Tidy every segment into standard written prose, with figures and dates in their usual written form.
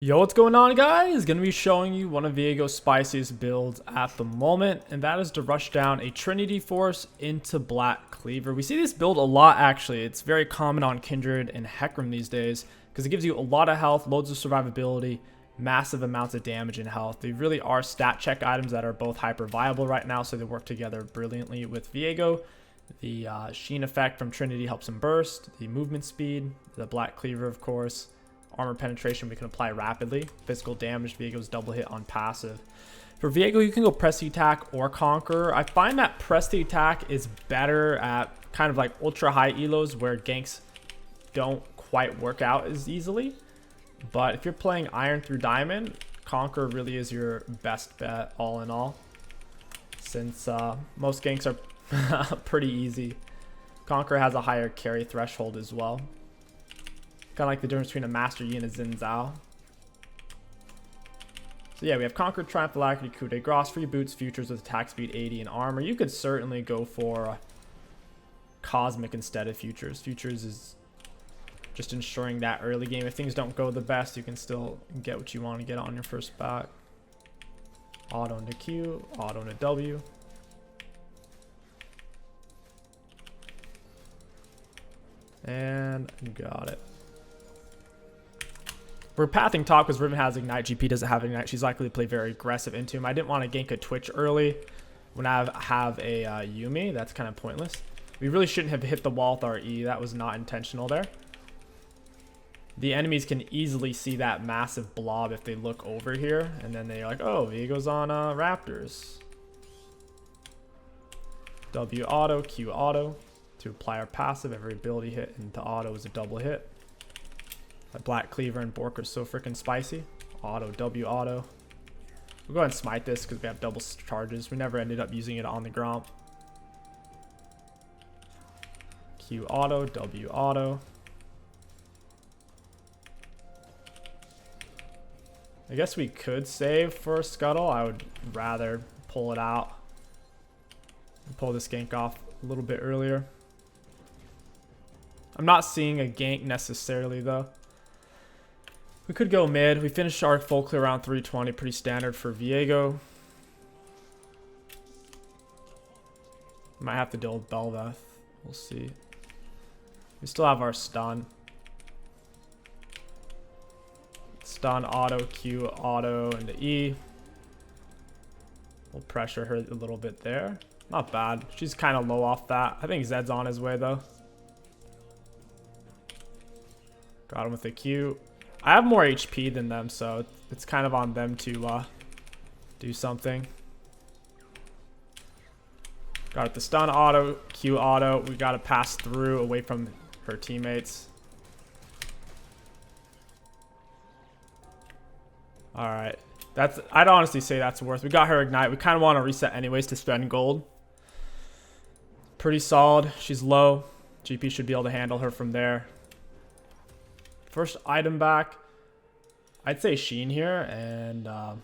Yo, what's going on, guys? Gonna be showing you one of Viego's spiciest builds at the moment, and that is to rush down a Trinity Force into Black Cleaver. We see this build a lot, actually. It's very common on Kindred and Hecarim these days because it gives you a lot of health, loads of survivability, massive amounts of damage and health. They really are stat check items that are both hyper viable right now, so they work together brilliantly with Viego. The Sheen effect from Trinity helps him burst, the movement speed, the Black Cleaver, of course. Armor penetration we can apply rapidly. Physical damage, Viego's double hit on passive. For Viego, you can go press the attack or conqueror. I find that press the attack is better at kind of like ultra high elos where ganks don't quite work out as easily. But if you're playing iron through diamond, conqueror really is your best bet all in all. Since most ganks are pretty easy. Conqueror has a higher carry threshold as well. Kind of like the difference between a Master Yi and a Xin Zhao. So yeah, we have Conquer, Triumph, Alacrity, Coup de Grace, free boots, futures with attack speed 80 and armor. You could certainly go for Cosmic instead of futures. Futures is just ensuring that early game, if things don't go the best, you can still get what you want to get on your first back. Auto into Q, auto into W. And got it. We're pathing top because Riven has Ignite. GP doesn't have Ignite. She's likely to play very aggressive into him. I didn't want to gank a Twitch early when I have a Yuumi. That's kind of pointless. We really shouldn't have hit the wall with our E. That was not intentional there. The enemies can easily see that massive blob if they look over here. And then they're like, oh, Viego's on Raptors. W auto, Q auto. To apply our passive, every ability hit into auto is a double hit. That Black Cleaver and Bork are so freaking spicy. Auto, W auto. We'll go ahead and smite this because we have double charges. We never ended up using it on the Gromp. Q auto, W auto. I guess we could save for Scuttle. I would rather pull it out and pull this gank off a little bit earlier. I'm not seeing a gank necessarily though. We could go mid. We finished our full clear around 320. Pretty standard for Viego. Might have to deal with Belveth. We'll see. We still have our stun. Stun, auto, Q, auto, and the E. We'll pressure her a little bit there. Not bad. She's kind of low off that. I think Zed's on his way though. Got him with a Q. I have more HP than them, so it's kind of on them to do something. Got it, the stun auto, Q auto. We got to pass through away from her teammates. All right, I'd honestly say that's worth. We got her Ignite. We kind of want to reset anyways to spend gold. Pretty solid. She's low. GP should be able to handle her from there. First item back, I'd say Sheen here, and I'll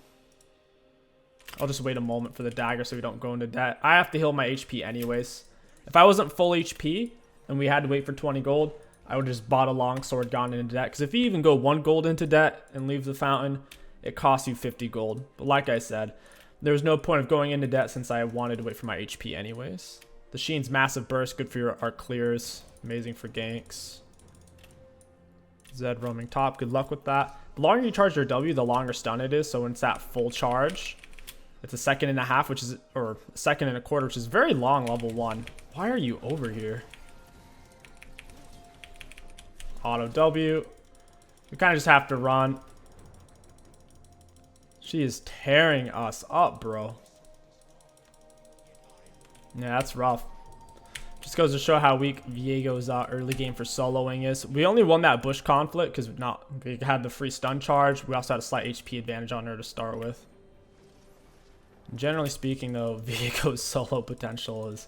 just wait a moment for the dagger so we don't go into debt. I have to heal my HP anyways. If I wasn't full HP and we had to wait for 20 gold, I would just bought a longsword, gone into debt. Because if you even go 1 gold into debt and leave the fountain, it costs you 50 gold. But like I said, there's no point of going into debt since I wanted to wait for my HP anyways. The Sheen's massive burst, good for your arc clears, amazing for ganks. Zed roaming top, good luck with that. The longer you charge your W, the longer stun it is. So when it's at full charge, it's a second and a half, which is, or a second and a quarter, which is very long level 1. Why are you over here? Auto W. We kind of just have to run. She is tearing us up, bro. Yeah, that's rough. Just goes to show how weak Viego's early game for soloing is. We only won that bush conflict because we had the free stun charge. We also had a slight HP advantage on her to start with. Generally speaking, though, Viego's solo potential is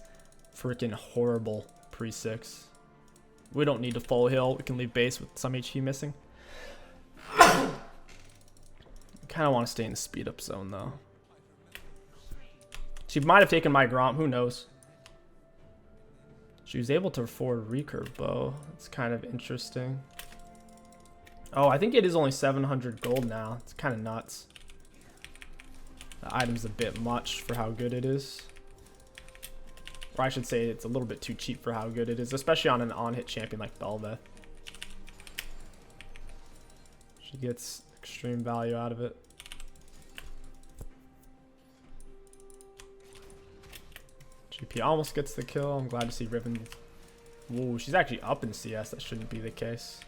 freaking horrible pre-6. We don't need to full heal. We can leave base with some HP missing. Kind of want to stay in the speed up zone, though. She might have taken my Gromp. Who knows? She was able to afford recurve bow. It's kind of interesting. Oh, I think it is only 700 gold now. It's kind of nuts. The item's a bit much for how good it is. Or I should say it's a little bit too cheap for how good it is, especially on an on-hit champion like Bel'Veth. She gets extreme value out of it. GP almost gets the kill. I'm glad to see Riven. Whoa, she's actually up in CS. That shouldn't be the case.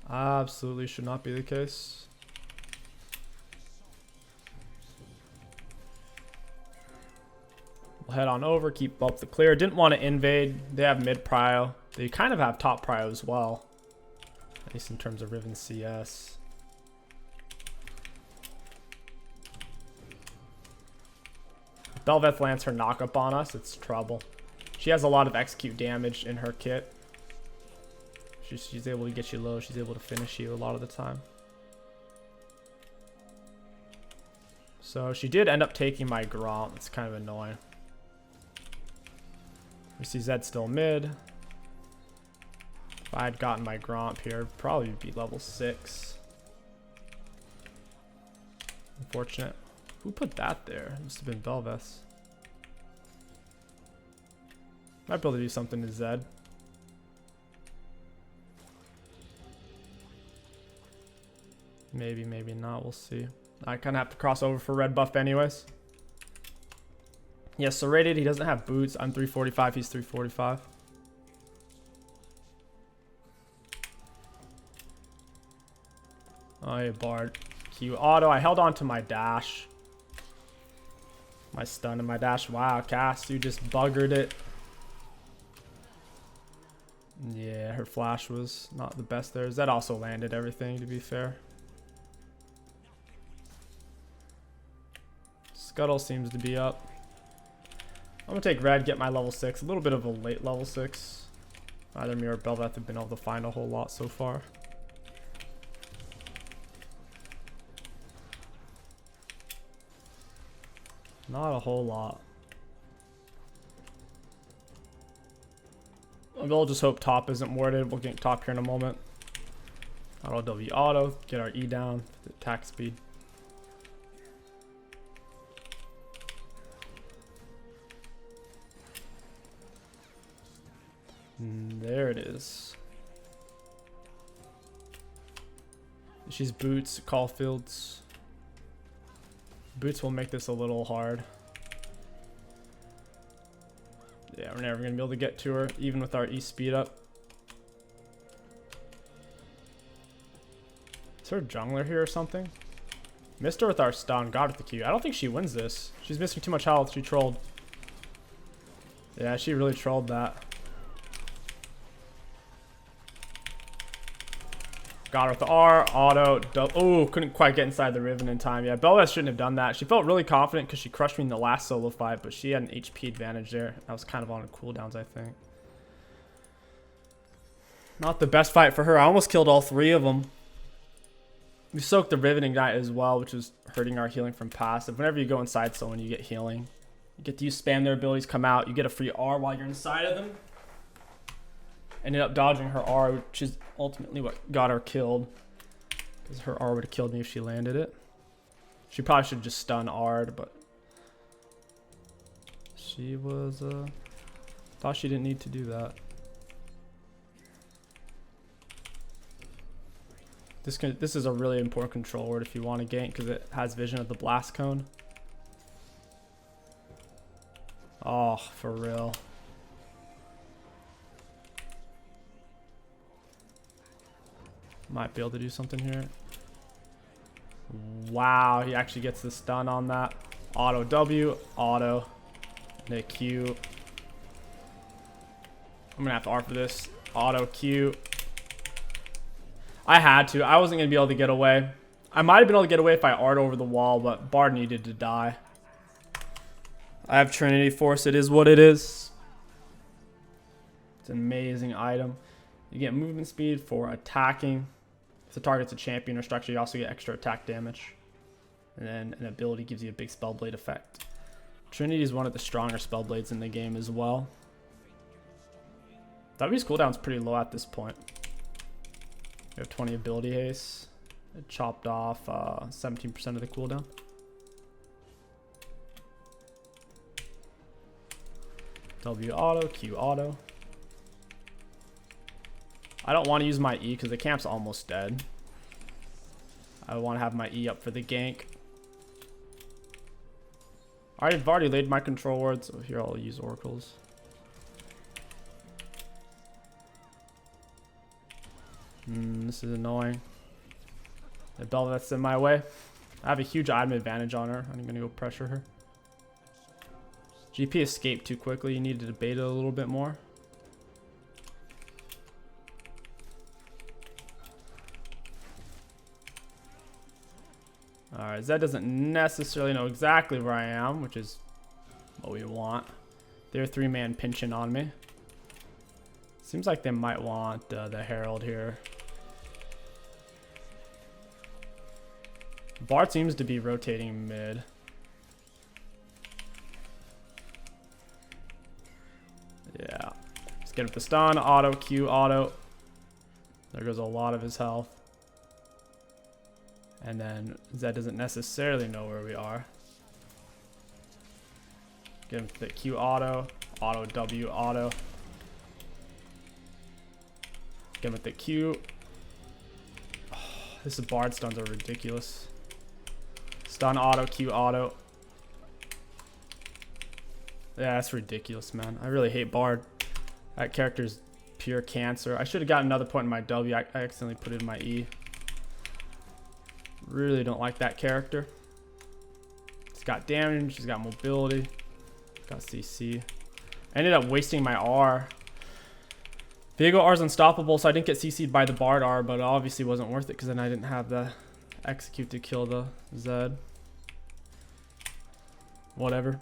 Absolutely should not be the case. We'll head on over, keep up the clear. Didn't want to invade. They have mid prio. They kind of have top prio as well, at least in terms of Riven CS. If Bel'Veth lands her knock-up on us, it's trouble. She has a lot of execute damage in her kit. She's able to get you low. She's able to finish you a lot of the time. So she did end up taking my Gromp. It's kind of annoying. We see Zed still mid. If I had gotten my Gromp here, it'd probably be level 6. Unfortunate. Who put that there? It must have been Bel'Veth. Might be able to do something to Zed. Maybe, maybe not. We'll see. I kind of have to cross over for red buff anyways. Yes, so rated. He doesn't have boots. I'm 345. He's 345. Oh, yeah, Bard. Q auto. I held on to my dash. My stun and my dash. Wow, Cass, you just buggered it. Yeah, her flash was not the best there. Zed also landed everything, to be fair. Scuttle seems to be up. I'm gonna take red, get my level 6. A little bit of a late level 6. Either me or Bel'Veth have been able to find a whole lot so far. Not a whole lot. We'll just hope top isn't warded. We'll get top here in a moment. Auto W auto, get our E down, the attack speed. There it is. She's boots, Caulfield's. Boots will make this a little hard. Yeah, we're never gonna be able to get to her, even with our E speed up. Is her jungler here or something? Missed her with our stun, got her with the Q. I don't think she wins this. She's missing too much health. She trolled. Yeah, she really trolled that. Got her with the R, auto, oh, couldn't quite get inside the Riven in time. Yeah, Bel'Veth shouldn't have done that. She felt really confident because she crushed me in the last solo fight, but she had an HP advantage there. I was kind of on her cooldowns, I think. Not the best fight for her. I almost killed all 3 of them. We soaked the Riven Ignite as well, which was hurting our healing from passive. Whenever you go inside someone, you get healing. You get to use spam their abilities, come out. You get a free R while you're inside of them. Ended up dodging her R, which is ultimately what got her killed. Because her R would have killed me if she landed it. She probably should have just stun R'd, but she was, thought she didn't need to do that. This is a really important control word if you want to gank, because it has vision of the blast cone. Oh, for real. Might be able to do something here. Wow, he actually gets the stun on that. Auto W, auto, and a Q. I'm gonna have to R for this. Auto Q. I had to. I wasn't gonna be able to get away. I might have been able to get away if I R'd over the wall, but Bard needed to die. I have Trinity Force. It is what it is. It's an amazing item. You get movement speed for attacking. If the target's a champion or structure, you also get extra attack damage. And then an ability gives you a big Spellblade effect. Trinity is one of the stronger Spellblades in the game as well. W's cooldown's pretty low at this point. We have 20 ability haste. It chopped off 17% of the cooldown. W auto, Q auto. I don't want to use my E because the camp's almost dead. I want to have my E up for the gank. I've already laid my control wards, so here I'll use oracles. This is annoying. The Bel'Veth's in my way. I have a huge item advantage on her. I'm gonna go pressure her. GP escaped too quickly. You needed to bait it a little bit more. Alright, Zed doesn't necessarily know exactly where I am, which is what we want. They're 3-man pinching on me. Seems like they might want the Herald here. Bard seems to be rotating mid. Yeah. Let's get up the stun. Auto, Q, auto. There goes a lot of his health. And then Zed doesn't necessarily know where we are. Get him the Q auto. Auto, W, auto. Get him with the Q. Oh, this Bard stuns are ridiculous. Stun auto, Q auto. Yeah, that's ridiculous, man. I really hate Bard. That character's pure cancer. I should have gotten another point in my W. I accidentally put it in my E. Really don't like that character. It's got damage, it's got mobility, it's got CC. I ended up wasting my R. Viego R is unstoppable, so I didn't get CC'd by the Bard R, but it obviously wasn't worth it because then I didn't have the execute to kill the Zed. Whatever.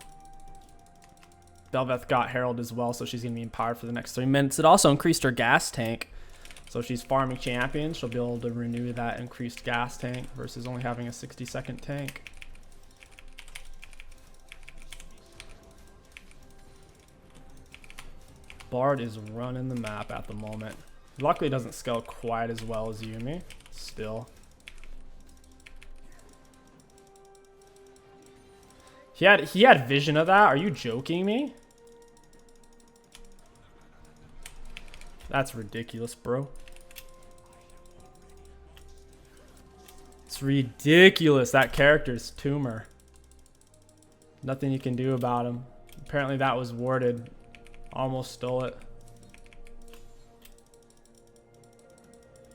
Bel'Veth got Herald as well, so she's going to be empowered for the next 3 minutes. It also increased her gas tank. So if she's farming champions, she'll be able to renew that increased gas tank versus only having a 60-second tank. Bard is running the map at the moment. Luckily, it doesn't scale quite as well as Yuumi. Still. He had vision of that? Are you joking me? That's ridiculous, bro. It's ridiculous. That character's tumor. Nothing you can do about him. Apparently that was warded. Almost stole it.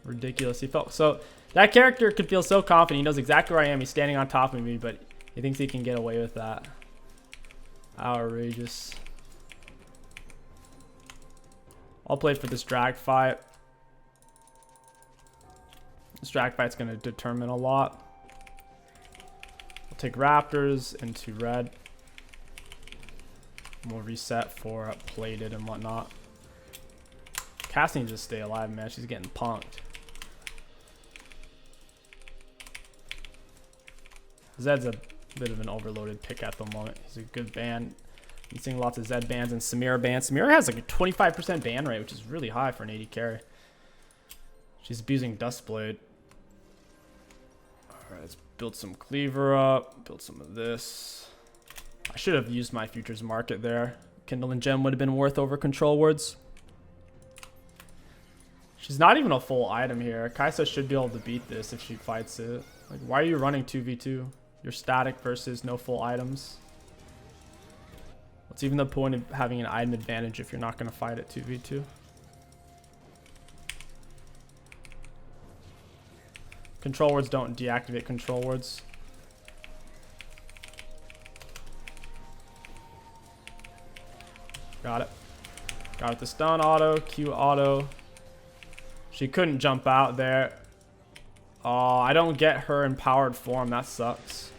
Ridiculous. He felt so. That character could feel so confident. He knows exactly where I am. He's standing on top of me, but he thinks he can get away with that. Outrageous. I'll play for this drag fight. This drag fight's going to determine a lot. I'll take Raptors into red. And we'll reset for plated and whatnot. Cass needs to stay alive, man. She's getting punked. Zed's a bit of an overloaded pick at the moment. He's a good ban. I'm seeing lots of Zed bans and Samira bans. Samira has like a 25% ban rate, which is really high for an 80 carry. She's abusing Dustblade. Alright, let's build some Cleaver up. Build some of this. I should have used my Futures Market there. Kindle and Gem would have been worth over Control Words. She's not even a full item here. Kaisa should be able to beat this if she fights it. Like, why are you running 2v2? You're static versus no full items. What's even the point of having an item advantage if you're not going to fight at 2v2? Control words don't deactivate control words. Got it. Got it. The stun auto, Q auto. She couldn't jump out there. Oh, I don't get her empowered form. That sucks.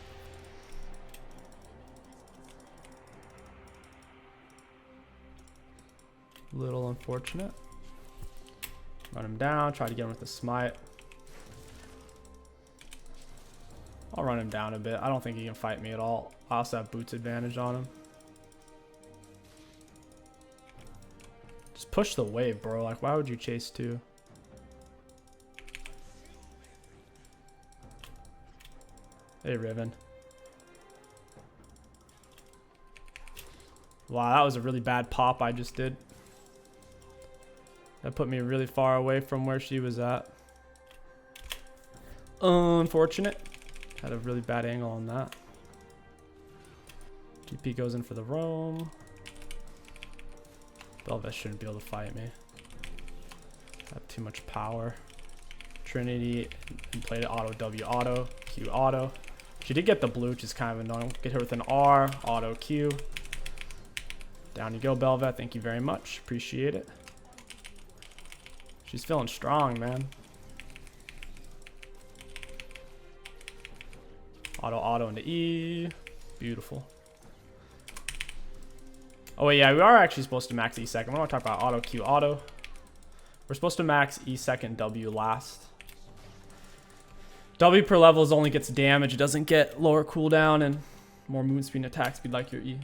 Little unfortunate. Run him down. Try to get him with the smite. I'll run him down a bit. I don't think he can fight me at all. I also have boots advantage on him. Just Just push the wave, bro. Like, why would you chase two? Hey, Riven. Wow, that was a really bad pop I just did. That put me really far away from where she was at. Unfortunate. Had a really bad angle on that. GP goes in for the roam. Belveth shouldn't be able to fight me. I have too much power. Trinity and played it auto W auto Q auto. She did get the blue, which is kind of annoying. Get her with an R auto Q. Down you go, Belveth. Thank you very much. Appreciate it. She's feeling strong, man. Auto into E. Beautiful. Oh wait, yeah, we are actually supposed to max E second. We're not talking about auto Q auto. We're supposed to max E second W last. W per levels only gets damage. It doesn't get lower cooldown and more movement speed and attack speed like your E.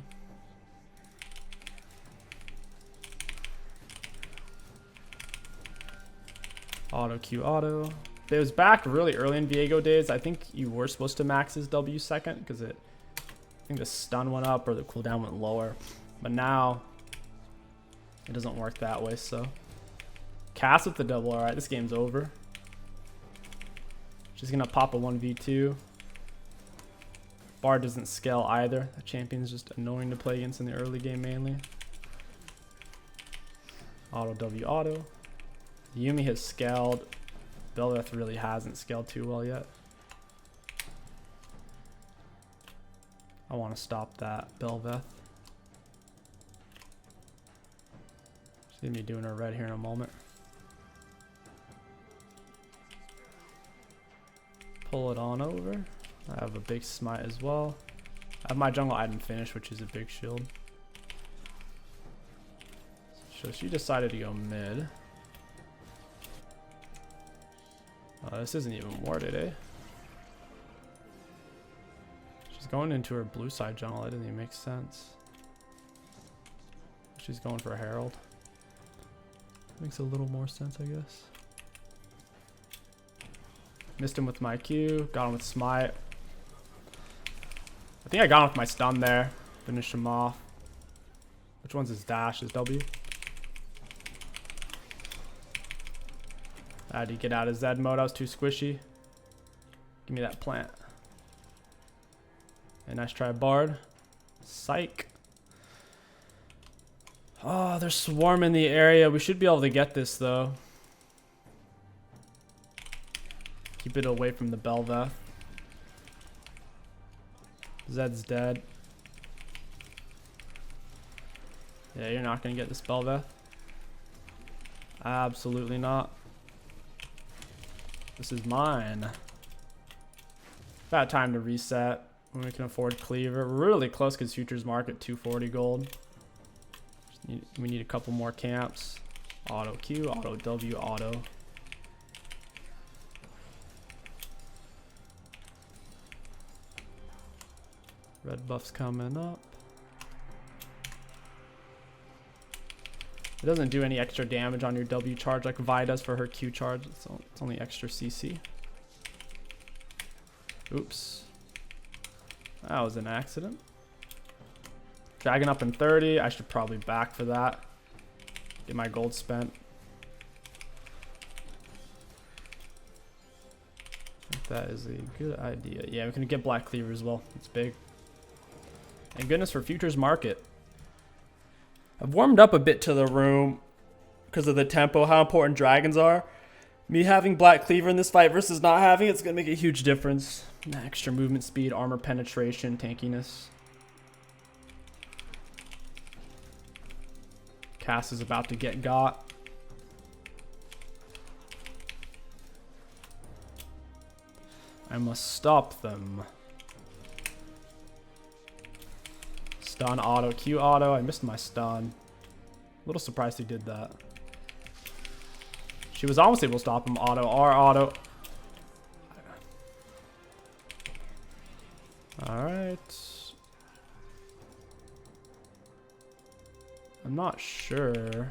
Auto Q auto. It was back really early in Viego days. I think you were supposed to max his W second because I think the stun went up or the cooldown went lower. But now it doesn't work that way. So cast with the double. All right, this game's over. She's gonna pop a 1v2. Bard doesn't scale either. The champion's just annoying to play against in the early game mainly. Auto W auto. Yumi has scaled. Belveth really hasn't scaled too well yet. I want to stop that, Belveth. She's gonna be doing her red here in a moment. Pull it on over. I have a big smite as well. I have my jungle item finished, which is a big shield. So she decided to go mid. This isn't even warded, eh? She's going into her blue side jungle. That doesn't even make sense. She's going for a herald. Makes a little more sense, I guess. Missed him with my Q. Got him with smite. I think I got him with my stun there. Finish him off. Which one's his dash? His W? I had to get out of Zed mode. I was too squishy. Give me that plant. And nice try, Bard. Psych. Oh, they're swarming the area. We should be able to get this, though. Keep it away from the Belveth. Zed's dead. Yeah, you're not going to get this Belveth. Absolutely not. This is mine. About time to reset when we can afford Cleaver. We're really close because Futures Market 240 gold. We need a couple more camps. Auto Q, auto W, auto. Red buff's coming up. It doesn't do any extra damage on your W charge like Vi does for her Q charge. It's only extra CC. Oops. That was an accident. Dragon up in 30. I should probably back for that. Get my gold spent. I think that is a good idea. Yeah, we can get Black Cleaver as well. It's big. Thank goodness for Futures Market. I've warmed up a bit to the room because of the tempo, how important dragons are. Me having Black Cleaver in this fight versus not having it's going to make a huge difference. Extra movement speed, armor penetration, tankiness. Cass is about to get got. I must stop them. Stun auto, Q auto. I missed my stun. A little surprised he did that. She was almost able to stop him. Auto, R auto. Alright. I'm not sure.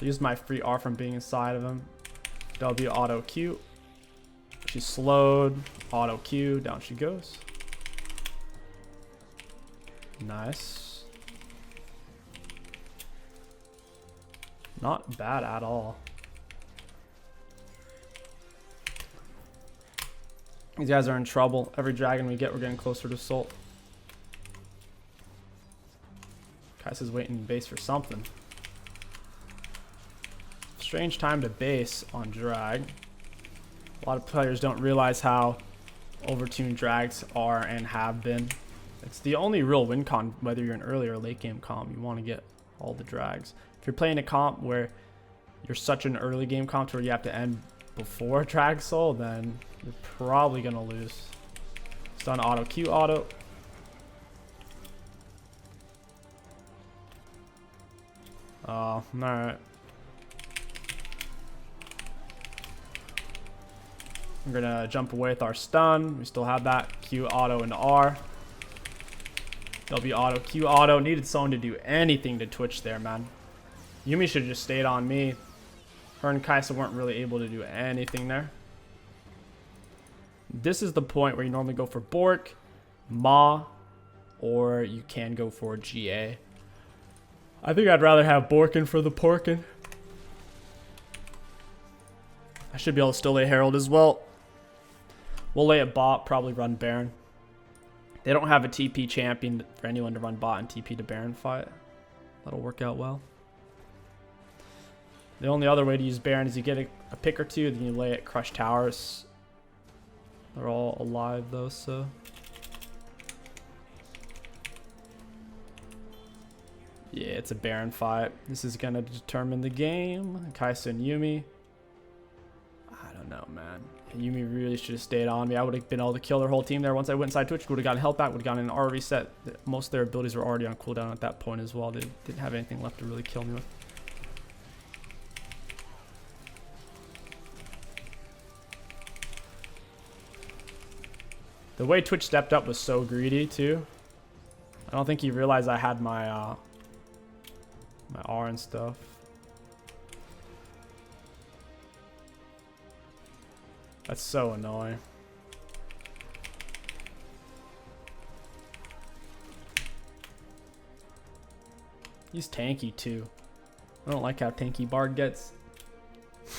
I used my free R from being inside of him. W auto Q. She's slowed. Auto Q. Down she goes. Nice. Not bad at all. These guys are in trouble. Every dragon we get, we're getting closer to Salt. Kaisa's waiting in base for something. Strange time to base on drag. A lot of players don't realize how overtuned drags are and have been. It's the only real win con, whether you're an early or late game comp. You want to get all the drags. If you're playing a comp where you're such an early game comp to where you have to end before drag soul, then you're probably gonna lose. Stun auto Q auto. Oh, alright. We're gonna jump away with our stun. We still have that. Q auto into R. W auto, Q auto. Needed someone to do anything to Twitch there, man. Yumi should have just stayed on me. Her and Kaisa weren't really able to do anything there. This is the point where you normally go for Bork, Ma, or you can go for GA. I think I'd rather have Borkin for the Porkin. I should be able to still lay Herald as well. We'll lay a bot, probably run Baron. They don't have a TP champion for anyone to run bot and TP to Baron fight. That'll work out well. The only other way to use Baron is you get a pick or two, then you lay it Crush Towers. They're all alive though, so. Yeah, it's a Baron fight. This is gonna determine the game. Kaisa and Yumi. I don't know, man. Yumi really should have stayed on me. I would have been able to kill their whole team there. Once I went inside Twitch, would have gotten health back, would have gotten an R reset. Most of their abilities were already on cooldown at that point as well. They didn't have anything left to really kill me with. The way Twitch stepped up was so greedy too. I don't think he realized I had my my R and stuff. That's so annoying. He's tanky too. I don't like how tanky Bard gets.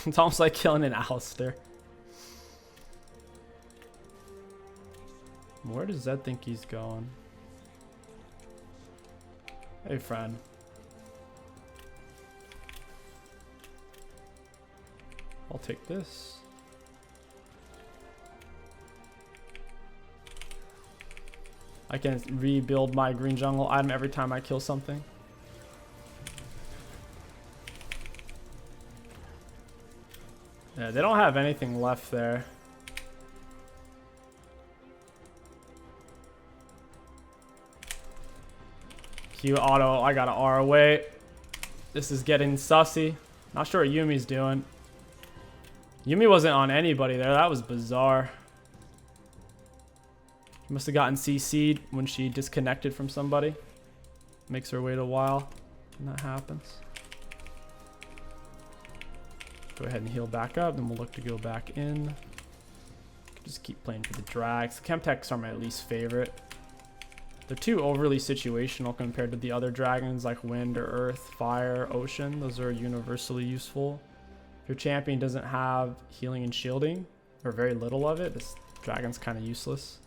It's almost like killing an Alistair. Where does Zed think he's going? Hey, friend. I'll take this. I can rebuild my green jungle item every time I kill something. Yeah, they don't have anything left there. Q auto, I got an R away. This is getting sussy. Not sure what Yumi's doing. Yumi wasn't on anybody there. That was bizarre. She must have gotten CC'd when she disconnected from somebody. Makes her wait a while when that happens. Go ahead and heal back up, then we'll look to go back in. Just keep playing for the drags. Chemtechs are my least favorite. They're too overly situational compared to the other dragons like wind or earth, fire, ocean. Those are universally useful. If your champion doesn't have healing and shielding, or very little of it, this dragon's kind of useless.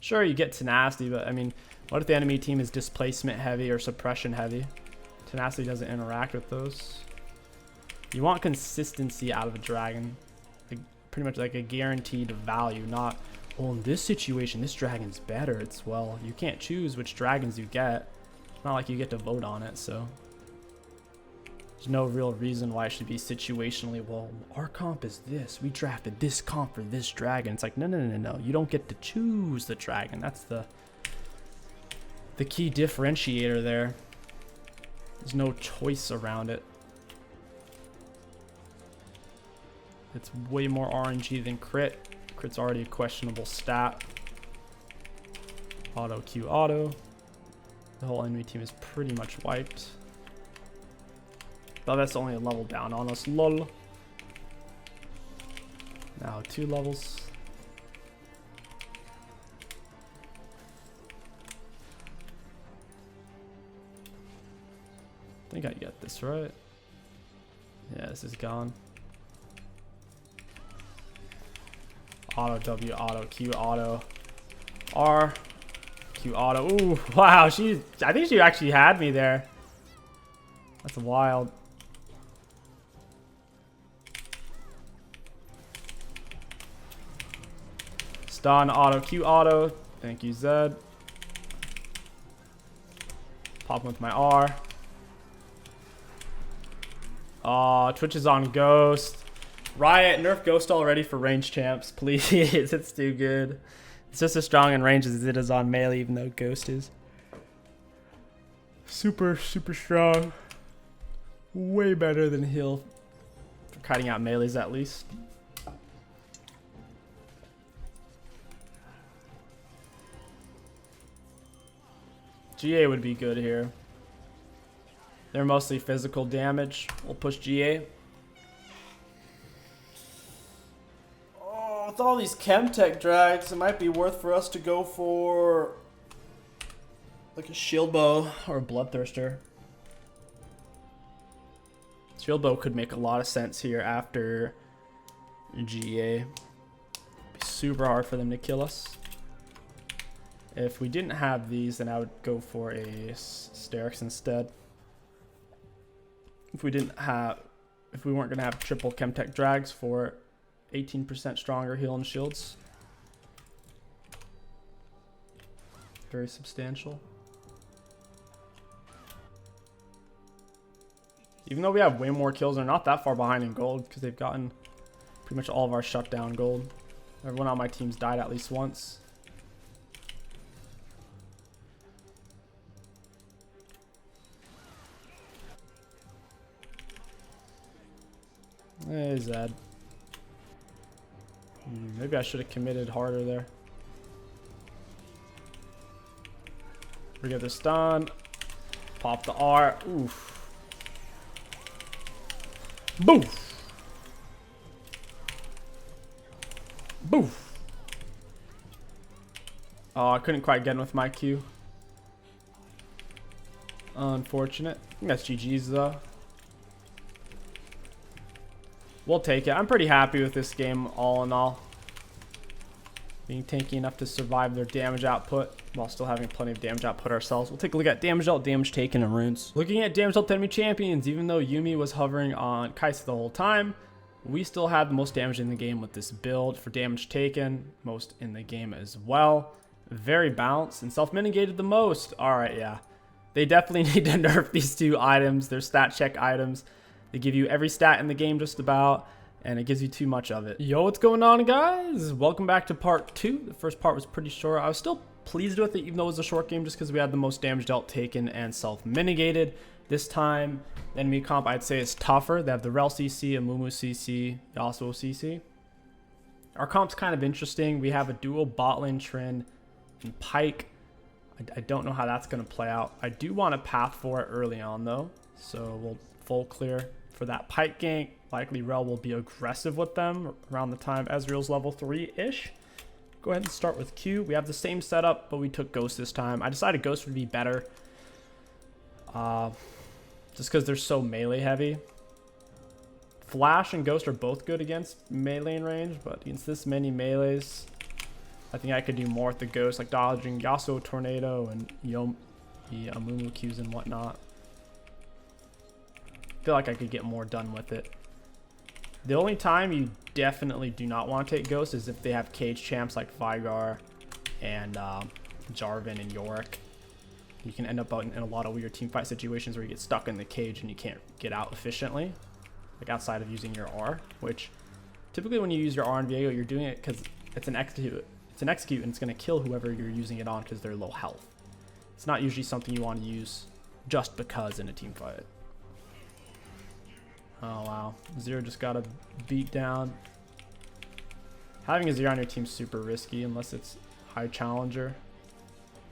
Sure, you get tenacity, but I mean, what if the enemy team is displacement heavy or suppression heavy? Tenacity doesn't interact with those. You want consistency out of a dragon. Like, pretty much like a guaranteed value, not, well, in this situation, this dragon's better. It's, well, you can't choose which dragons you get. It's not like you get to vote on it, so. There's no real reason why it should be situationally, well, our comp is this. We drafted this comp for this dragon. It's like, no, no, no, no. You don't get to choose the dragon. That's the key differentiator there. There's no choice around it. It's way more RNG than crit. Crit's already a questionable stat. Auto Q auto. The whole enemy team is pretty much wiped. Thought that's only a level down on us. Lol. Now 2 levels. I think I get this right. Yeah, this is gone. Auto W, auto Q, auto R, Q, auto. Ooh, wow. I think she actually had me there. That's wild. Stun, auto Q, auto. Thank you, Zed. Pop with my R. Twitch is on Ghost. Riot, nerf Ghost already for range champs, please. It's too good. It's just as strong in range as it is on melee, even though Ghost is super strong. Way better than heal for kiting out melees at least. GA would be good here. They're mostly physical damage. We'll push GA. Oh, with all these Chemtech drags, it might be worth for us to go for like a shield bow or a bloodthirster. Shield bow could make a lot of sense here after GA. It'd be super hard for them to kill us. If we didn't have these, then I would go for a Sterix instead. If we weren't gonna have triple Chemtech drags for 18% stronger heal and shields. Very substantial. Even though we have way more kills, they're not that far behind in gold because they've gotten pretty much all of our shutdown gold. Everyone on my team's died at least once. Hey, Zed. Maybe I should have committed harder there. We get this done. Pop the R. Oof. Boof. Boof. Oh, I couldn't quite get in with my Q. Unfortunate. I think that's GG's though. We'll take it. I'm pretty happy with this game all in all. Being tanky enough to survive their damage output while still having plenty of damage output ourselves. We'll take a look at damage dealt, damage taken, and runes. Looking at damage dealt to enemy champions, even though Yuumi was hovering on Kai'Sa the whole time, we still had the most damage in the game with this build. For damage taken, most in the game as well. Very balanced and self-mitigated the most. Alright, yeah. They definitely need to nerf these two items. They're stat check items. They give you every stat in the game just about, and it gives you too much of it. Yo, what's going on, guys? Welcome back to part 2. The first part was pretty short. I was still pleased with it, even though it was a short game, just because we had the most damage dealt, taken, and self-mitigated. This time, the enemy comp, I'd say, is tougher. They have the Rel CC, Amumu CC, Yasuo CC. Our comp's kind of interesting. We have a dual bot lane Trin and Pyke. I don't know how that's going to play out. I do want a path for it early on, though, so we'll full clear for that Pyke gank. Likely Rel will be aggressive with them around the time Ezreal's level 3-ish. Go ahead and start with Q. We have the same setup, but we took Ghost this time. I decided Ghost would be better. Just because they're so melee heavy. Flash and Ghost are both good against melee in range, but against this many melees, I think I could do more with the Ghost, like dodging Yasuo Tornado and the Amumu Qs and whatnot. I feel like I could get more done with it. The only time you definitely do not want to take Ghost is if they have cage champs like Viego and Jarvan and Yorick. You can end up in a lot of weird teamfight situations where you get stuck in the cage and you can't get out efficiently, like outside of using your R, which typically when you use your R on Viego, you're doing it because it's an execute. It's an execute and it's going to kill whoever you're using it on because they're low health. It's not usually something you want to use just because in a team fight. Oh wow, Zero just got a beat down. Having a Zero on your team is super risky unless it's high challenger.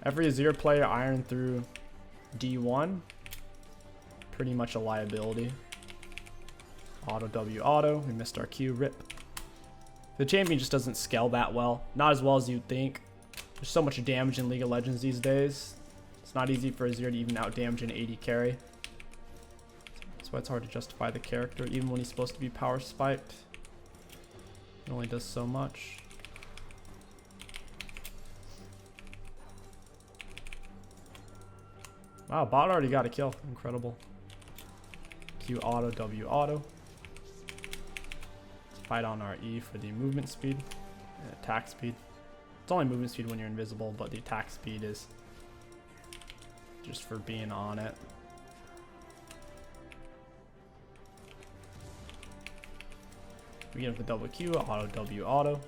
Every Zero player iron through D1, pretty much a liability. Auto W auto. We missed our Q. Rip. The champion just doesn't scale that well. Not as well as you'd think. There's so much damage in League of Legends these days. It's not easy for Azir to even out damage an 80 carry. That's why it's hard to justify the character, even when he's supposed to be power spiked. It only does so much. Wow, bot already got a kill. Incredible. Q auto, W auto. Let's fight on our E for the movement speed and attack speed. It's only movement speed when you're invisible, but the attack speed is just for being on it. We get the double Q, auto W auto.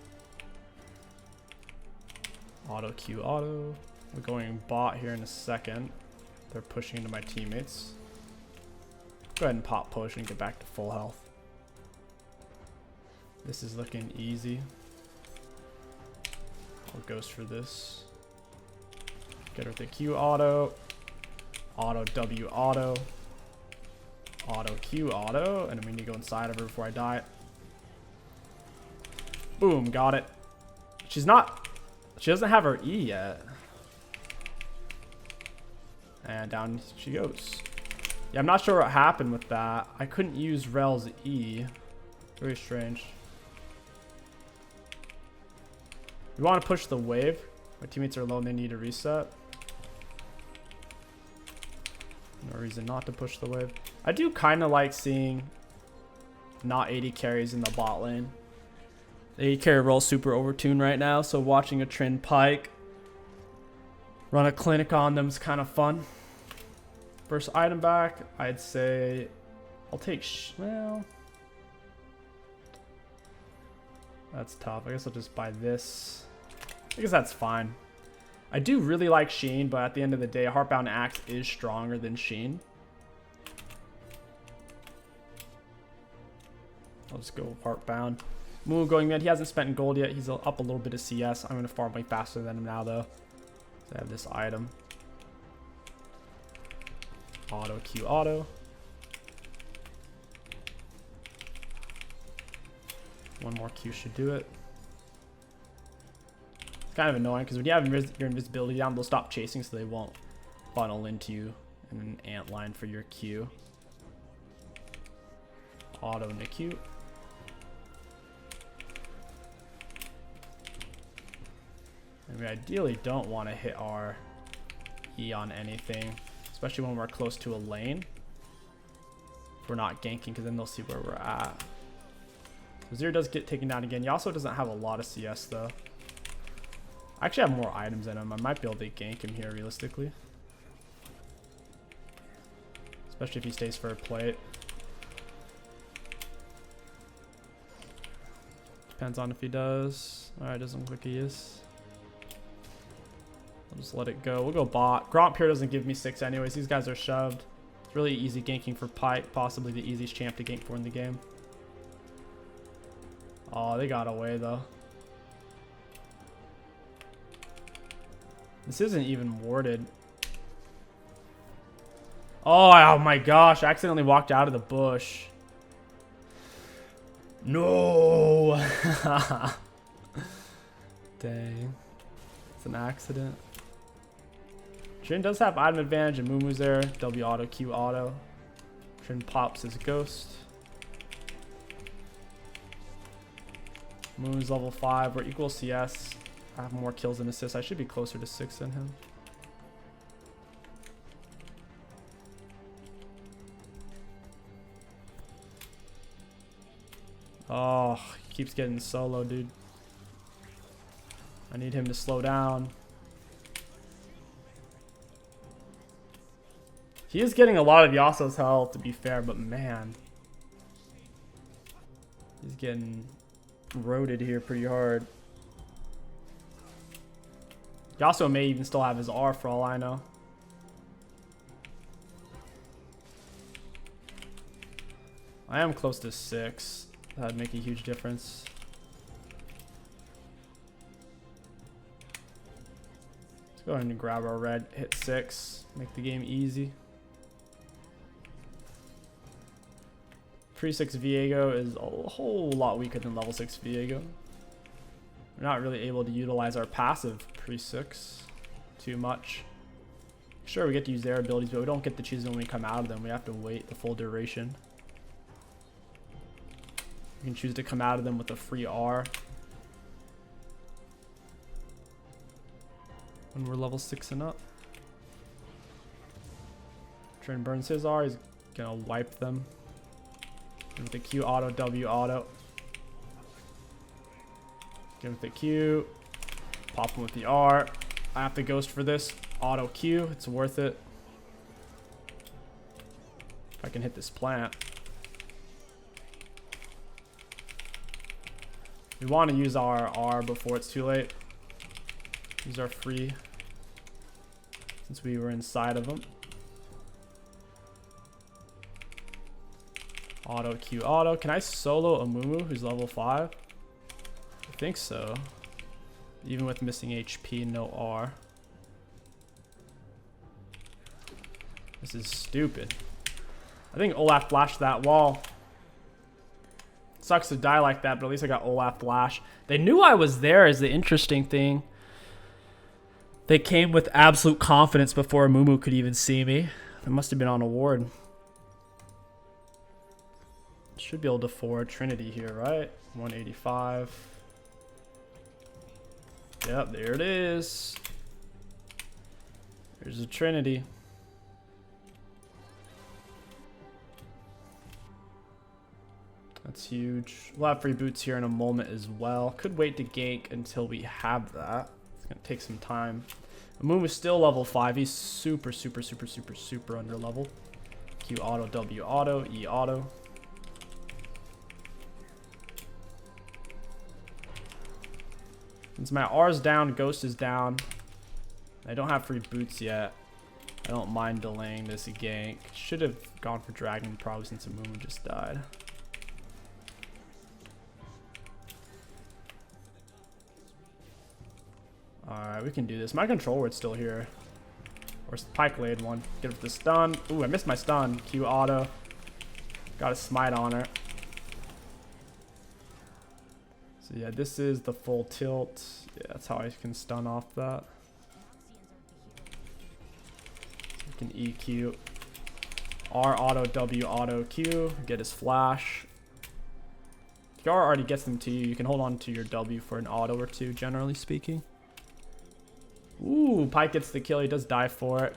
Auto Q auto. We're going bot here in a second. They're pushing into my teammates. Go ahead and pop push and get back to full health. This is looking easy. I'll ghost for this. Get her with the Q auto. Auto W auto. Auto Q auto. And I'm going to go inside of her before I die. Boom, got it. She doesn't have her E yet. And down she goes. Yeah, I'm not sure what happened with that. I couldn't use Rel's E. Very strange. We want to push the wave. My teammates are low and they need a reset. No reason not to push the wave. I do kind of like seeing not 80 carries in the bot lane. The 80 carry roll super overtuned right now, so watching a Trin Pike run a clinic on them is kind of fun. First item back, I'd say I'll take well, that's tough. I guess I'll just buy this. I guess that's fine. I do really like Sheen, but at the end of the day, Heartbound Axe is stronger than Sheen. I'll just go Heartbound. Moo going mid. He hasn't spent gold yet. He's up a little bit of CS. I'm going to farm way faster than him now, though. So I have this item. Auto Q auto. One more Q should do it. It's kind of annoying because when you have your invisibility down, they'll stop chasing so they won't funnel into you in an ant line for your Q. Auto into Q. And we ideally don't want to hit our E on anything, especially when we're close to a lane. If we're not ganking, because then they'll see where we're at. Azir does get taken down again. He also doesn't have a lot of CS though. I actually have more items in him. I might be able to gank him here realistically. Especially if he stays for a plate. Depends on if he does. Alright, doesn't look like he is. I'll just let it go. We'll go bot. Gromp here doesn't give me 6 anyways. These guys are shoved. It's really easy ganking for Pike. Possibly the easiest champ to gank for in the game. Oh, they got away though. This isn't even warded. Oh my gosh. I accidentally walked out of the bush. No. Dang. It's an accident. Trin does have item advantage and Moomoo's there. W auto, Q auto. Trin pops his ghost. Moon's level 5. We're equal CS. I have more kills than assists. I should be closer to 6 than him. Oh, he keeps getting solo, dude. I need him to slow down. He is getting a lot of Yasuo's health, to be fair, but man. He's getting roaded here pretty hard. Yasuo may even still have his R for all I know. I am close to 6. That'd make a huge difference. Let's go ahead and grab our red, hit 6, make the game easy. Pre-6 Viego is a whole lot weaker than level 6 Viego. We're not really able to utilize our passive pre-6 too much. Sure, we get to use their abilities, but we don't get to choose when we come out of them. We have to wait the full duration. You can choose to come out of them with a free R. When we're level 6 and up. Trent burns his R, he's gonna wipe them. With the Q auto, W auto. Get with the Q. Pop him with the R. I have to ghost for this. Auto Q, it's worth it. If I can hit this plant. We want to use our R before it's too late. Use our free. Since we were inside of them. Auto Q auto. Can I solo Amumu who's level 5? I think so. Even with missing HP, no R. This is stupid. I think Olaf flashed that wall. Sucks to die like that, but at least I got Olaf flash. They knew I was there is the interesting thing. They came with absolute confidence before Mumu could even see me. They must have been on a ward. Should be able to forward Trinity here, right? 185. Yep, there it is. There's a Trinity. That's huge. We'll have free boots here in a moment as well. Could wait to gank until we have that. It's gonna take some time. Moon is still level 5. He's super under level. Q auto, W auto, E auto. Since my R's down, Ghost is down. I don't have free boots yet. I don't mind delaying this gank. Should have gone for Dragon probably since Amumu just died. Alright, we can do this. My control word's still here. Or Pike laid one. Get with the stun. Ooh, I missed my stun. Q auto. Got a smite on her. So yeah, this is the full tilt. Yeah, that's how I can stun off that. So we can EQ. R auto, W auto, Q. Get his flash. If R already gets them to you, you can hold on to your W for an auto or two, generally speaking. Ooh, Pike gets the kill. He does die for it.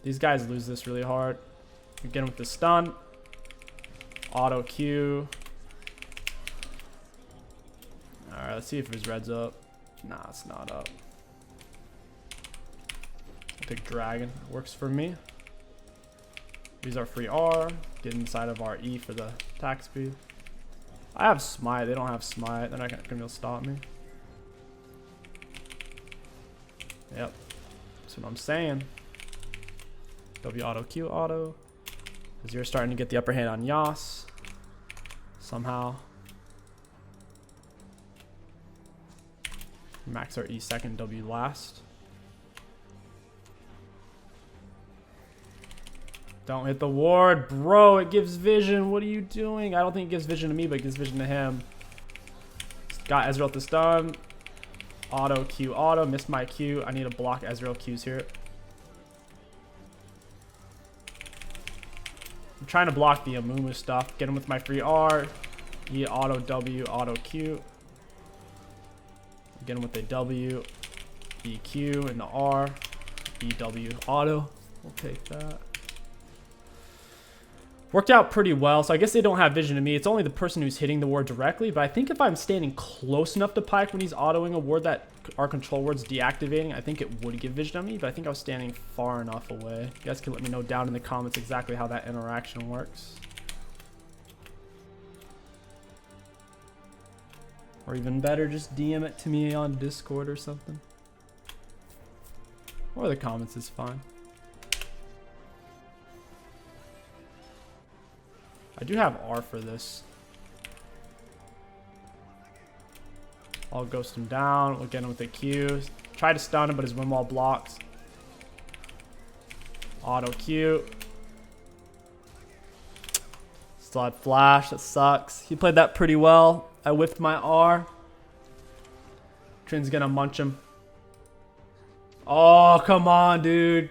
These guys lose this really hard. Again with the stun. Auto Q. Alright, let's see if his red's up. Nah, it's not up. I'll pick Dragon. Works for me. Use our free R. Get inside of our E for the attack speed. I have Smite. They don't have Smite. They're not going to be able to stop me. Yep. That's what I'm saying. W auto, Q auto. As you're starting to get the upper hand on Yas. Somehow. Max our E second, W last. Don't hit the ward, bro. It gives vision. What are you doing? I don't think it gives vision to me, but it gives vision to him. Got Ezreal with the stun. Auto Q auto. Missed my Q. I need to block Ezreal Qs here. I'm trying to block the Amumu stuff. Get him with my free R. E auto W auto Q. Get him with the W. EQ and the R. EW auto. We'll take that. Worked out pretty well, so I guess they don't have vision to me. It's only the person who's hitting the ward directly, but I think if I'm standing close enough to Pike when he's autoing a ward that our control ward's deactivating, I think it would give vision on me, but I think I was standing far enough away. You guys can let me know down in the comments exactly how that interaction works. Or even better, just DM it to me on Discord or something. Or the comments is fine. I do have R for this. I'll ghost him down. We'll get him with the Q. Try to stun him, but his wind wall blocks. Auto Q. Still had flash. That sucks. He played that pretty well. I whiffed my R. Trin's gonna munch him. Oh, come on, dude.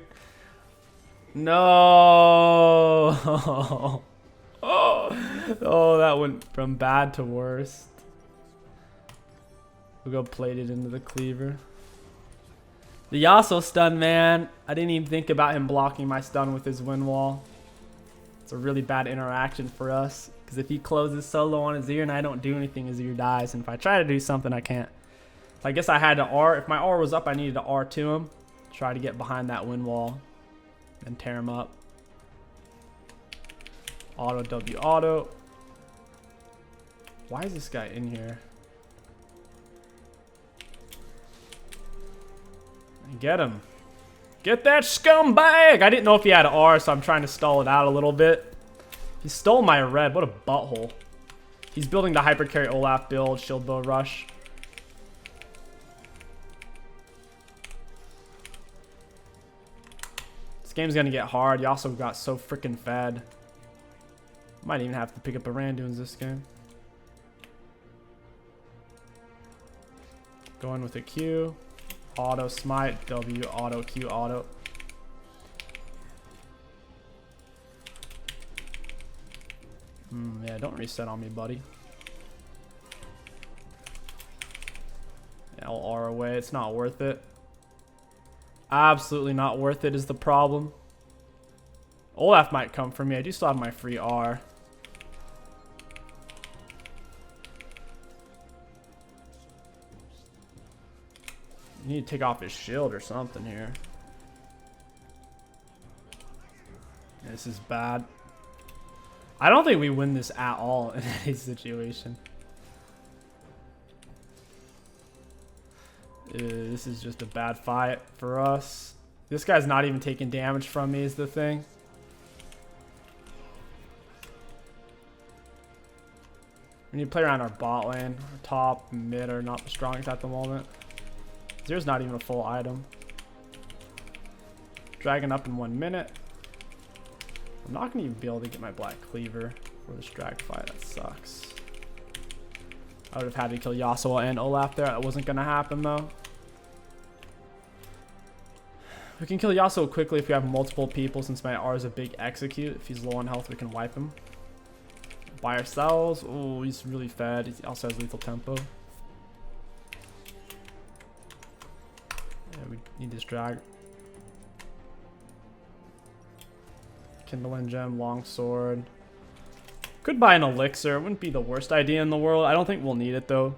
No. Oh, that went from bad to worst. We'll go plated into the cleaver. The Yasuo stun, man. I didn't even think about him blocking my stun with his wind wall. It's a really bad interaction for us. Because if he closes solo on Azir and I don't do anything, Azir dies. And if I try to do something, I can't. So I guess I had to R. If my R was up, I needed to R to him. Try to get behind that wind wall. And tear him up. Auto, W, auto. Why is this guy in here? Get him. Get that scumbag! I didn't know if he had an R, so I'm trying to stall it out a little bit. He stole my red. What a butthole. He's building the hyper carry Olaf build, shield bow rush. This game's gonna get hard. You also got so freaking fed. Might even have to pick up a Randuin's this game. Going with a Q. Auto smite, W, auto, Q, auto. Yeah, don't reset on me, buddy. Yeah, I'll R away. It's not worth it. Absolutely not worth it is the problem. Olaf might come for me. I do still have my free R. You need to take off his shield or something here. Yeah, this is bad. I don't think we win this at all in any situation. This is just a bad fight for us. This guy's not even taking damage from me is the thing. We need to play around our bot lane. Our top, mid are not the strongest at the moment. There's not even a full item. Dragon up in 1 minute. I'm not going to even be able to get my black cleaver for this drag fight. That sucks. I would have had to kill Yasuo and Olaf there. That wasn't going to happen though. We can kill Yasuo quickly if we have multiple people since my R is a big execute. If he's low on health, we can wipe him. By ourselves. Oh, he's really fed. He also has lethal tempo. Yeah, we need this drag. Kindling gem, longsword. Could buy an elixir. It wouldn't be the worst idea in the world. I don't think we'll need it though.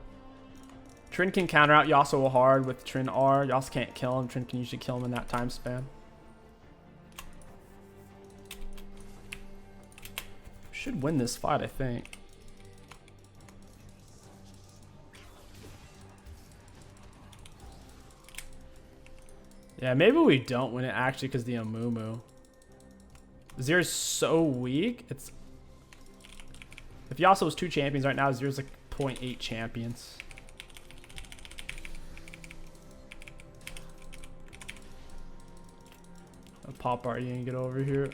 Trin can counter out Yasuo hard with Trin R. Yasuo can't kill him. Trin can usually kill him in that time span. Should win this fight, I think. Yeah, maybe we don't win it actually because the Amumu. Zer's so weak. It's if Yasuo was 2 champions right now, Zer's like 0.8 champions. A pop art, you can get over here.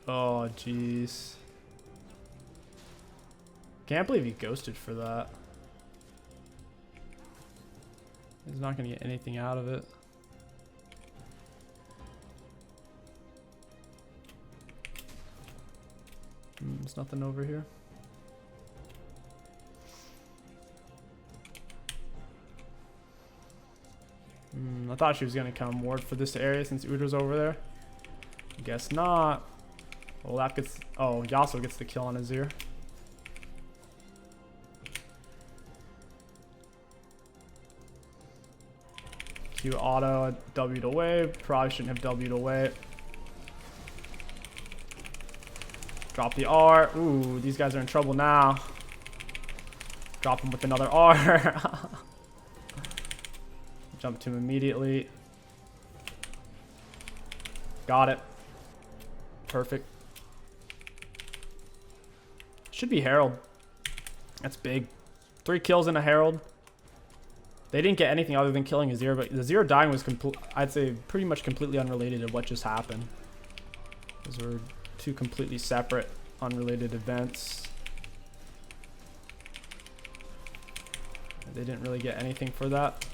Oh jeez. Can't believe he ghosted for that. He's not gonna get anything out of it. There's nothing over here. I thought she was gonna come ward for this area since Udra's over there. Guess not. Well, that gets. Oh, Yasuo gets the kill on Azir. Q auto, W'd away. Probably shouldn't have W'd away. Drop the R. Ooh, these guys are in trouble now. Drop him with another R. Jump to him immediately. Got it. Perfect. Should be Herald. That's big. 3 kills in a Herald. They didn't get anything other than killing Azir, but the Azir dying was, I'd say, pretty much completely unrelated to what just happened. Those were 2 completely separate unrelated events. They didn't really get anything for that.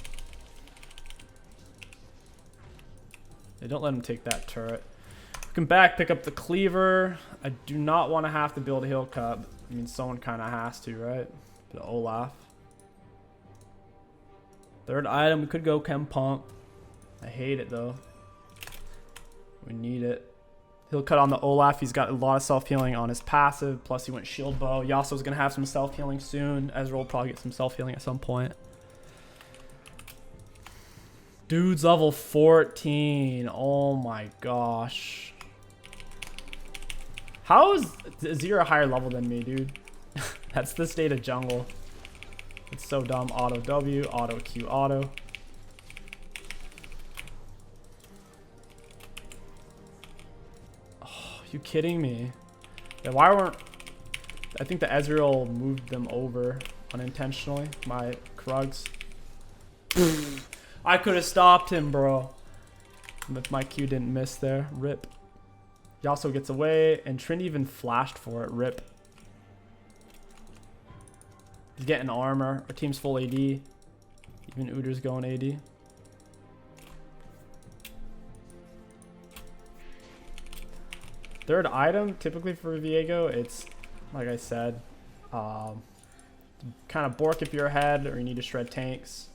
They don't let him take that turret. Come back, pick up the cleaver. I do not want to have to build a hill cub. I mean, someone kind of has to, right? The Olaf. Third item, we could go Chem Pump. I hate it though. We need it. He'll cut on the Olaf. He's got a lot of self-healing on his passive. Plus he went shield bow. Yasuo's going to have some self-healing soon. Ezreal will probably get some self-healing at some point. Dude's level 14. Oh my gosh. How is Azir a higher level than me, dude? That's the state of jungle. It's so dumb. Auto W, auto Q, auto. You kidding me? Yeah, why weren't... I think the Ezreal moved them over unintentionally. My Krugs. I could have stopped him, bro. If my Q didn't miss there. Rip. Yasuo gets away, and Trin even flashed for it. Rip. He's getting armor. Our team's full AD. Even Uder's going AD. Third item, typically for Viego, it's, like I said, kind of Bork if you're ahead or you need to shred tanks.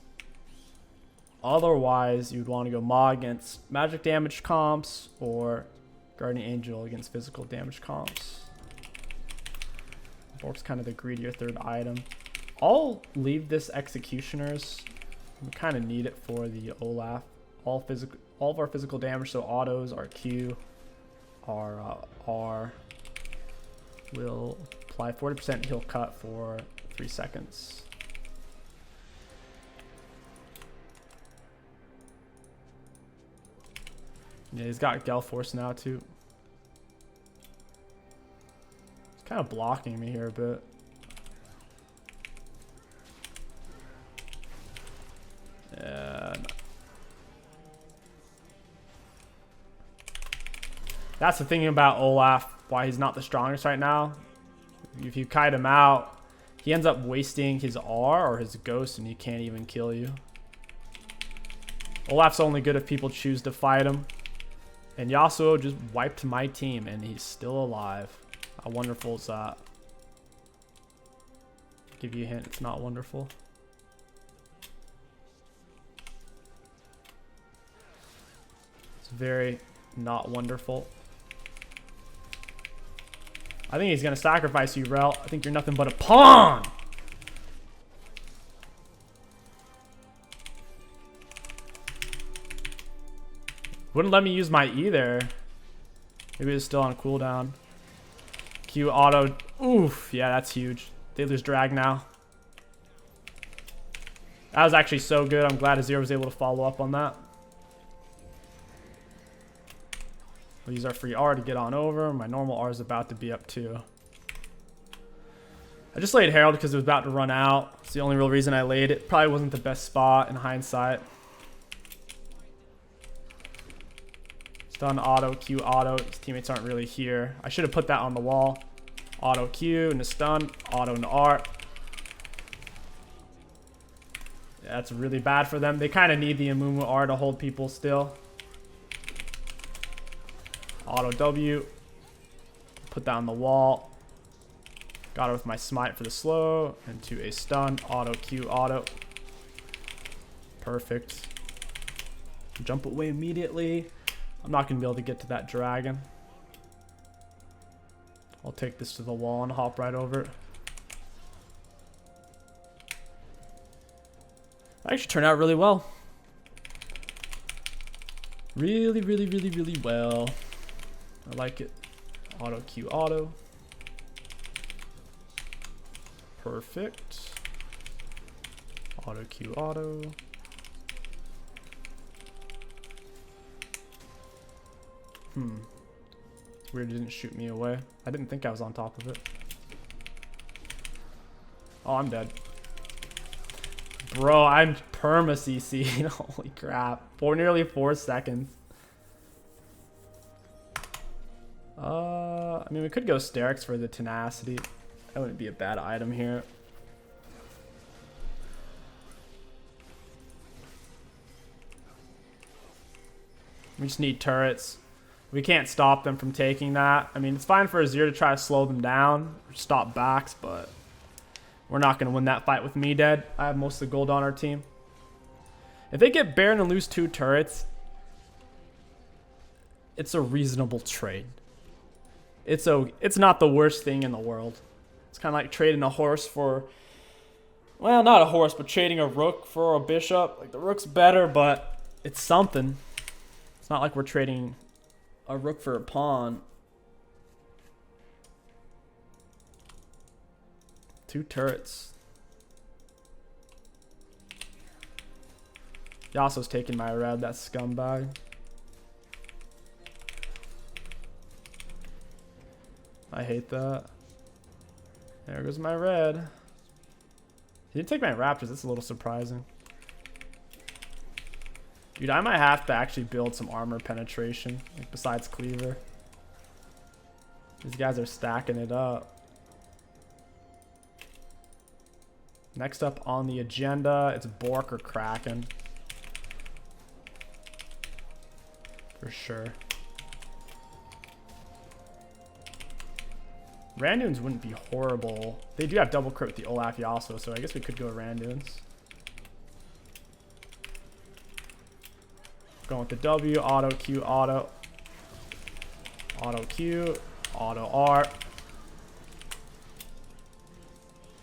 Otherwise, you'd want to go Ma against magic damage comps or Guardian Angel against physical damage comps. Bork's kind of the greedier third item. I'll leave this Executioners. We kind of need it for the Olaf. All of our physical damage, so autos, our Q, our R will apply 40% heal cut for 3 seconds. Yeah, he's got Gale Force now too. He's kind of blocking me here a bit. Yeah. That's the thing about Olaf, why he's not the strongest right now. If you kite him out, he ends up wasting his R or his ghost and he can't even kill you. Olaf's only good if people choose to fight him. And Yasuo just wiped my team and he's still alive. How wonderful is that? I'll give you a hint, it's not wonderful. It's very not wonderful. I think he's going to sacrifice you, Rel. I think you're nothing but a pawn. Wouldn't let me use my E there. Maybe it's still on cooldown. Q auto. Oof. Yeah, that's huge. They lose drag now. That was actually so good. I'm glad Azir was able to follow up on that. We'll use our free R to get on over. My normal R is about to be up too. I just laid Herald because it was about to run out. It's the only real reason I laid it. Probably wasn't the best spot in hindsight. Stun auto, Q auto. His teammates aren't really here. I should have put that on the wall. Auto Q and a stun. Auto and R. Yeah, that's really bad for them. They kind of need the Amumu R to hold people still. Auto W. Put that on the wall. Got it with my smite for the slow. Into a stun. Auto Q auto. Perfect. Jump away immediately. I'm not going to be able to get to that dragon. I'll take this to the wall and hop right over it. That actually turned out really well. Really, really, really, really well. I like it. Auto Q auto. Perfect. Auto Q auto. It's weird it didn't shoot me away. I didn't think I was on top of it. Oh, I'm dead. Bro, I'm perma CC. Holy crap. For nearly 4 seconds. I I mean, we could go Sterix for the tenacity. That wouldn't be a bad item here. We just need turrets. We can't stop them from taking that. I mean, it's fine for Azir to try to slow them down or stop backs, but we're not going to win that fight with me dead. I have most of the gold on our team. If they get Baron and lose 2 turrets, it's a reasonable trade. It's not the worst thing in the world. It's kind of like trading a horse for, well, not a horse, but trading a rook for a bishop. Like, the rook's better, but it's something. It's not like we're trading a rook for a pawn. 2 turrets. Yasuo's taking my red, that scumbag. I hate that. There goes my red. He didn't take my raptors, that's a little surprising. Dude, I might have to actually build some armor penetration, like besides cleaver. These guys are stacking it up. Next up on the agenda, it's Bork or Kraken. For sure. Randuins wouldn't be horrible. They do have double crit with the Olaf Yasuo, so I guess we could go Randuins. Going with the W, auto Q, auto Q, auto R.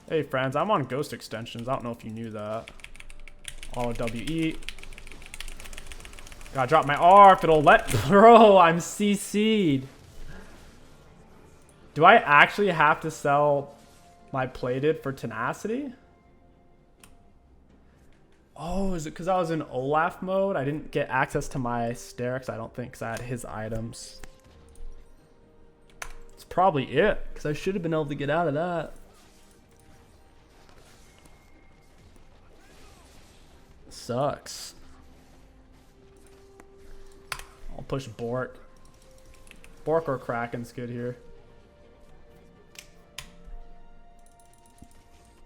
Hey friends, I'm on ghost extensions. I don't know if you knew that. Auto WE. Gotta drop my R if it'll let. Bro, I'm CC'd. Do I actually have to sell my plated for tenacity? Oh, is it because I was in Olaf mode? I didn't get access to my Sterix, I don't think, because I had his items. It's probably it, because I should have been able to get out of that. Sucks. I'll push Bork. Bork or Kraken's good here.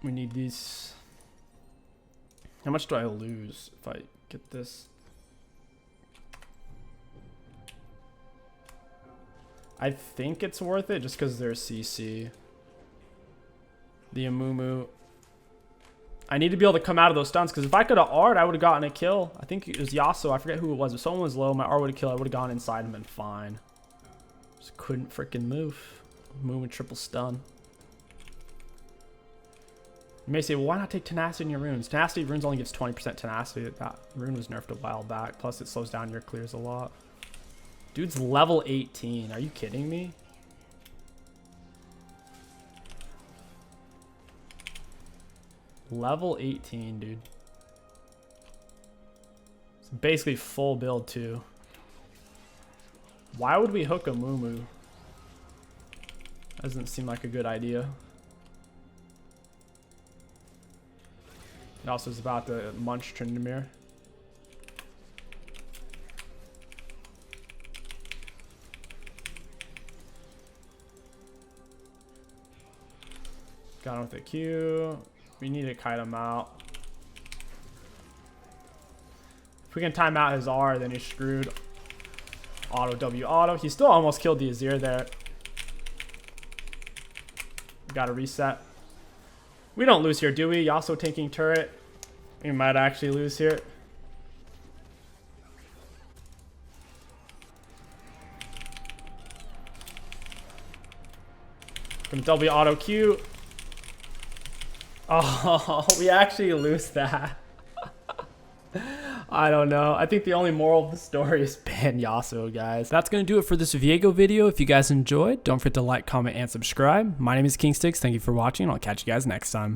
We need these. How much do I lose if I get this? I think it's worth it just because there's CC. The Amumu. I need to be able to come out of those stuns because if I could have R'd, I would have gotten a kill. I think it was Yasuo. I forget who it was. If someone was low, my R would have killed. I would have gone inside him and fine. Just couldn't freaking move. Move and triple stun. You may say, well, why not take tenacity in your runes? Tenacity runes only gives 20% tenacity. That rune was nerfed a while back. Plus, it slows down your clears a lot. Dude's level 18. Are you kidding me? Level 18, dude. It's basically full build, too. Why would we hook a Mumu? Doesn't seem like a good idea. He also is about to munch Tryndamere. Got him with a Q. We need to kite him out. If we can time out his R, then he's screwed. Auto W auto. He still almost killed the Azir there. Got to reset. We don't lose here, do we? Yasuo taking turret. We might actually lose here. Gonna W auto Q. Oh, we actually lose that. I don't know. I think the only moral of the story is ban Yasuo, guys. That's going to do it for this Viego video. If you guys enjoyed, don't forget to like, comment, and subscribe. My name is Kingsticks. Thank you for watching. I'll catch you guys next time.